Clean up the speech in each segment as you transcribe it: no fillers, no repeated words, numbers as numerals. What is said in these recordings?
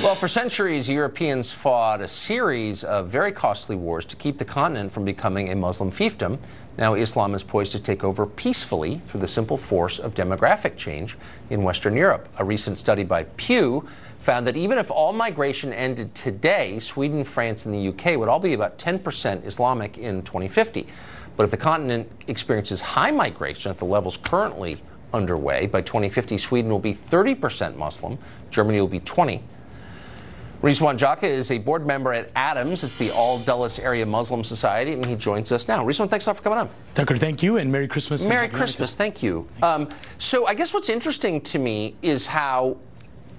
Well, for centuries, Europeans fought a series of very costly wars to keep the continent from becoming a Muslim fiefdom. Now Islam is poised to take over peacefully through the simple force of demographic change in Western Europe. A recent study by Pew found that even if all migration ended today, Sweden, France, and the UK would all be about 10% Islamic in 2050. But if the continent experiences high migration at the levels currently underway, by 2050, Sweden will be 30% Muslim, Germany will be 20%. Rizwan Jaka is a board member at ADAMS. It's the All Dulles Area Muslim Society, and he joins us now. Rizwan, thanks a lot for coming on. Tucker, thank you, and Merry Christmas. Merry Christmas, thank you. So I guess what's interesting to me is how,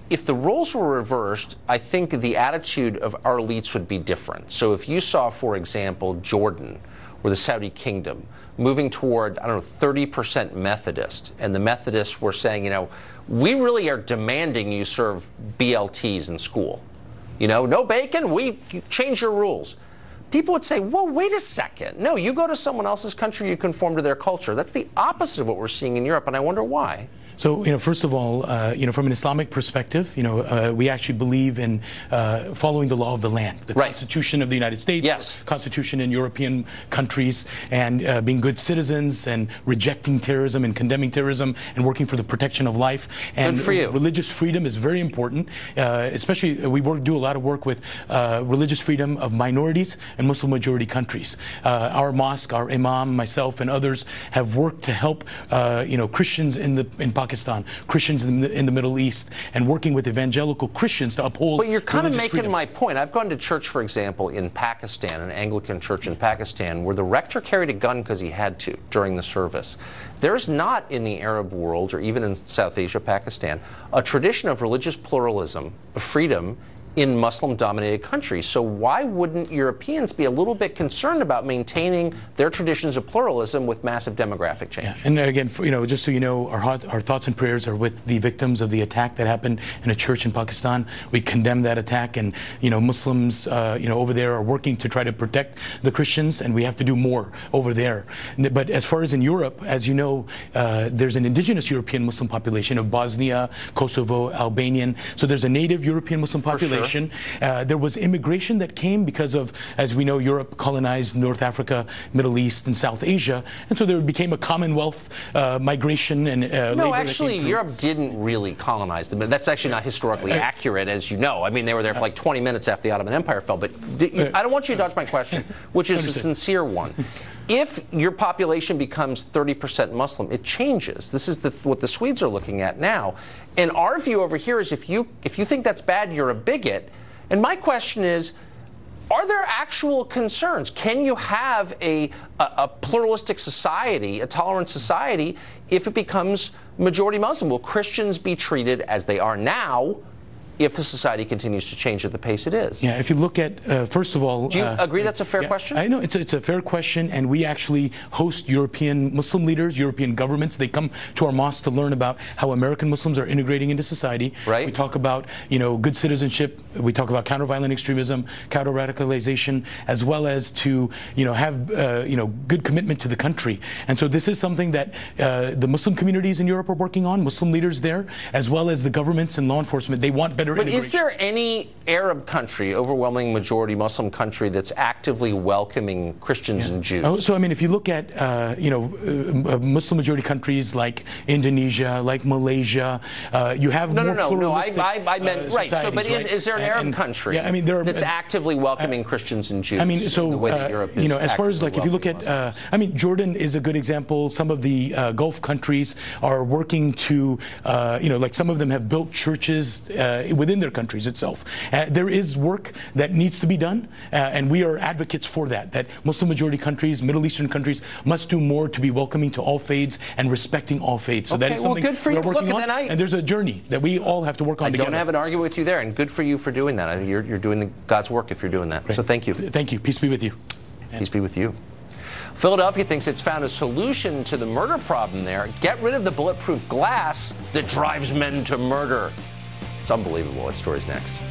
if the roles were reversed, I think the attitude of our elites would be different. So if you saw, for example, Jordan or the Saudi Kingdom moving toward, I don't know, 30% Methodist, and the Methodists were saying, you know, we really are demanding you serve BLTs in school. You know, no bacon, we change your rules. People would say, well, wait a second. No, you go to someone else's country, you conform to their culture. That's the opposite of what we're seeing in Europe, and I wonder why. So, first of all, from an Islamic perspective, we actually believe in following the law of the land, the Constitution of the United States, yes, Constitution in European countries, and being good citizens and rejecting terrorism and condemning terrorism and working for the protection of life. And good for you. Religious freedom is very important, especially we do a lot of work with religious freedom of minorities and Muslim majority countries. Our mosque, our imam, myself, and others have worked to help Christians in Pakistan, Christians in the Middle East, and working with evangelical Christians to uphold. But you're kind of making freedom. My point. I've gone to church, for example, in Pakistan, an Anglican church in Pakistan, where the rector carried a gun because he had to during the service. There's not in the Arab world, or even in South Asia, Pakistan, a tradition of religious pluralism, of freedom, in Muslim-dominated countries. So why wouldn't Europeans be a little bit concerned about maintaining their traditions of pluralism with massive demographic change? Yeah. And again, just so you know, our thoughts and prayers are with the victims of the attack that happened in a church in Pakistan. We condemn that attack, and Muslims, over there are working to try to protect the Christians, and we have to do more over there. But as far as in Europe, as you know, there's an indigenous European Muslim population of Bosnia, Kosovo, Albanian. So there's a native European Muslim population. Sure. There was immigration that came because of, as we know, Europe colonized North Africa, Middle East, and South Asia, and so there became a Commonwealth migration and no, actually, Europe didn't really colonize them. That's actually not historically accurate, as you know. I mean, they were there for like 20 minutes after the Ottoman Empire fell. But I don't want you to dodge my question, which is a sincere one. If your population becomes 30% Muslim, it changes. This is what the Swedes are looking at now. And our view over here is if you think that's bad, you're a bigot. And my question is, are there actual concerns? Can you have a pluralistic society, a tolerant society, if it becomes majority Muslim? Will Christians be treated as they are now if the society continues to change at the pace it is? Yeah, if you look at, first of all... Do you agree that's a fair question? I know, it's a fair question, and we actually host European Muslim leaders, European governments. They come to our mosque to learn about how American Muslims are integrating into society. Right. We talk about, good citizenship. We talk about counter-violent extremism, counter-radicalization, as well as to, have, good commitment to the country. And so this is something that the Muslim communities in Europe are working on, Muslim leaders there, as well as the governments and law enforcement. They want better But is there any Arab country, overwhelming majority Muslim country, that's actively welcoming Christians and Jews? Oh, so I mean, if you look at Muslim majority countries like Indonesia, like Malaysia, you have no. I meant right. So, but is there an Arab country that's actively welcoming Christians and Jews? I mean, so the way that Europe is as far as like if you look at, Jordan is a good example. Some of the Gulf countries are working to, like some of them have built churches within their countries itself. There is work that needs to be done, and we are advocates for that Muslim majority countries, Middle Eastern countries, must do more to be welcoming to all faiths and respecting all faiths. So that is something we're working on, and there's a journey that we all have to work on together. I don't have an argument with you there, and good for you for doing that. I think you're doing God's work if you're doing that. Right. So thank you. Thank you. Peace be with you. Peace be with you. Philadelphia thinks it's found a solution to the murder problem there. Get rid of the bulletproof glass that drives men to murder. It's unbelievable. That story's next.